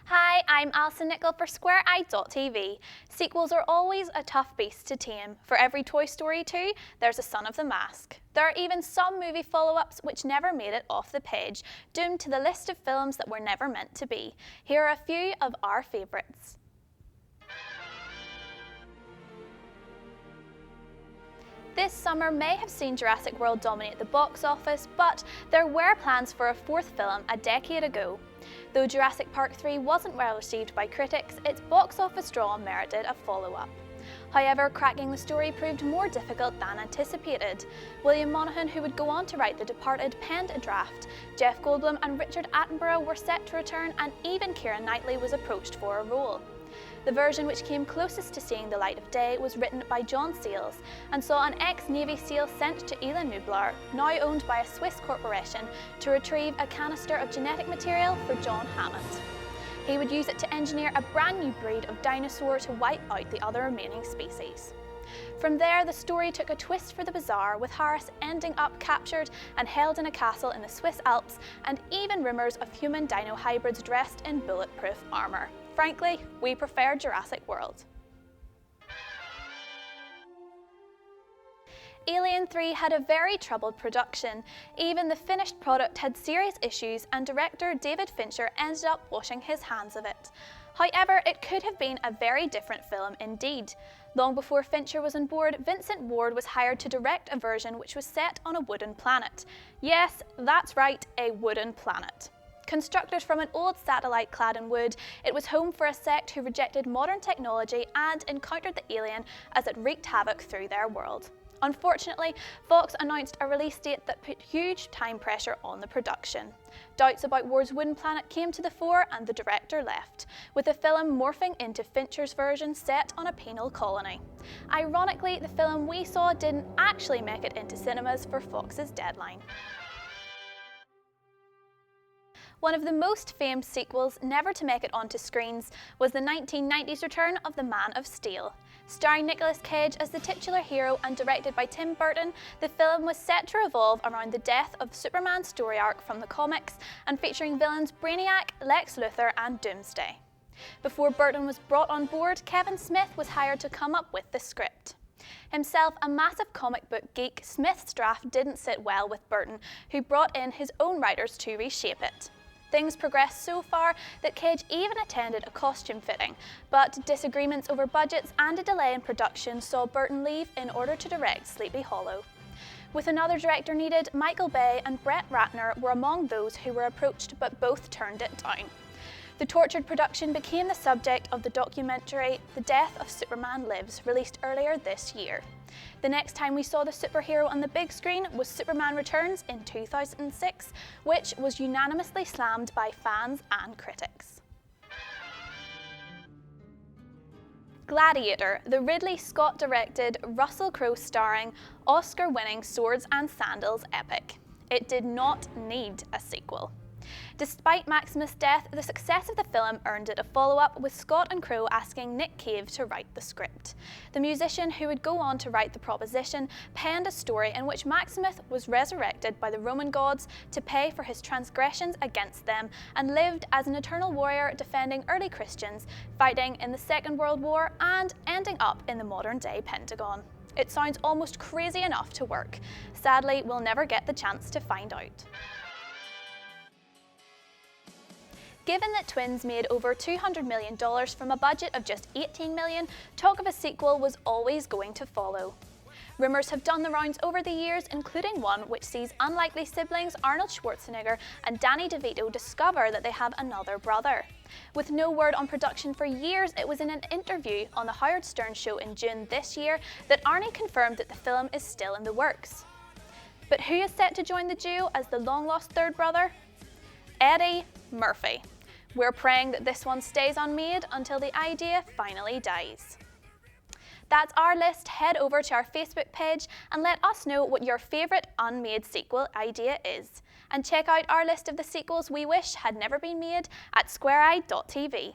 Hi, I'm Alison Nichol for SquareEyed.tv. Sequels are always a tough beast to tame. For every Toy Story 2, there's a Son of the Mask. There are even some movie follow-ups which never made it off the page, doomed to the list of films that were never meant to be. Here are a few of our favourites. This summer may have seen Jurassic World dominate the box office, but there were plans for a fourth film a decade ago. Though Jurassic Park 3 wasn't well received by critics, its box office draw merited a follow-up. However, cracking the story proved more difficult than anticipated. William Monaghan, who would go on to write The Departed, penned a draft. Jeff Goldblum and Richard Attenborough were set to return, and even Keira Knightley was approached for a role. The version which came closest to seeing the light of day was written by John Sayles and saw an ex-Navy SEAL sent to Isla Nublar, now owned by a Swiss corporation, to retrieve a canister of genetic material for John Hammond. He would use it to engineer a brand new breed of dinosaur to wipe out the other remaining species. From there, the story took a twist for the bizarre, with Harris ending up captured and held in a castle in the Swiss Alps, and even rumours of human dino hybrids dressed in bulletproof armour. Frankly, we prefer Jurassic World. Alien 3 had a very troubled production. Even the finished product had serious issues, and director David Fincher ended up washing his hands of it. However, it could have been a very different film indeed. Long before Fincher was on board, Vincent Ward was hired to direct a version which was set on a wooden planet. Yes, that's right, a wooden planet. Constructed from an old satellite clad in wood, it was home for a sect who rejected modern technology and encountered the alien as it wreaked havoc through their world. Unfortunately, Fox announced a release date that put huge time pressure on the production. Doubts about Ward's wooden planet came to the fore, and the director left, with the film morphing into Fincher's version set on a penal colony. Ironically, the film we saw didn't actually make it into cinemas for Fox's deadline. One of the most famed sequels never to make it onto screens was the 1990s return of The Man of Steel. Starring Nicolas Cage as the titular hero and directed by Tim Burton, the film was set to revolve around the death of Superman's story arc from the comics and featuring villains Brainiac, Lex Luthor and Doomsday. Before Burton was brought on board, Kevin Smith was hired to come up with the script. Himself a massive comic book geek, Smith's draft didn't sit well with Burton, who brought in his own writers to reshape it. Things progressed so far that Cage even attended a costume fitting, but disagreements over budgets and a delay in production saw Burton leave in order to direct Sleepy Hollow. With another director needed, Michael Bay and Brett Ratner were among those who were approached, but both turned it down. The tortured production became the subject of the documentary The Death of Superman Lives, released earlier this year. The next time we saw the superhero on the big screen was Superman Returns in 2006, which was unanimously slammed by fans and critics. Gladiator, the Ridley Scott-directed, Russell Crowe starring, Oscar-winning swords and sandals epic. It did not need a sequel. Despite Maximus' death, the success of the film earned it a follow-up, with Scott and Crowe asking Nick Cave to write the script. The musician, who would go on to write The Proposition, penned a story in which Maximus was resurrected by the Roman gods to pay for his transgressions against them, and lived as an eternal warrior defending early Christians, fighting in the Second World War and ending up in the modern-day Pentagon. It sounds almost crazy enough to work. Sadly, we'll never get the chance to find out. Given that Twins made over $200 million from a budget of just $18 million, talk of a sequel was always going to follow. Rumours have done the rounds over the years, including one which sees unlikely siblings Arnold Schwarzenegger and Danny DeVito discover that they have another brother. With no word on production for years, it was in an interview on The Howard Stern Show in June this year that Arnie confirmed that the film is still in the works. But who is set to join the duo as the long-lost third brother? Eddie Murphy. We're praying that this one stays unmade until the idea finally dies. That's our list. Head over to our Facebook page and let us know what your favourite unmade sequel idea is. And check out our list of the sequels we wish had never been made at SquareEyed.tv.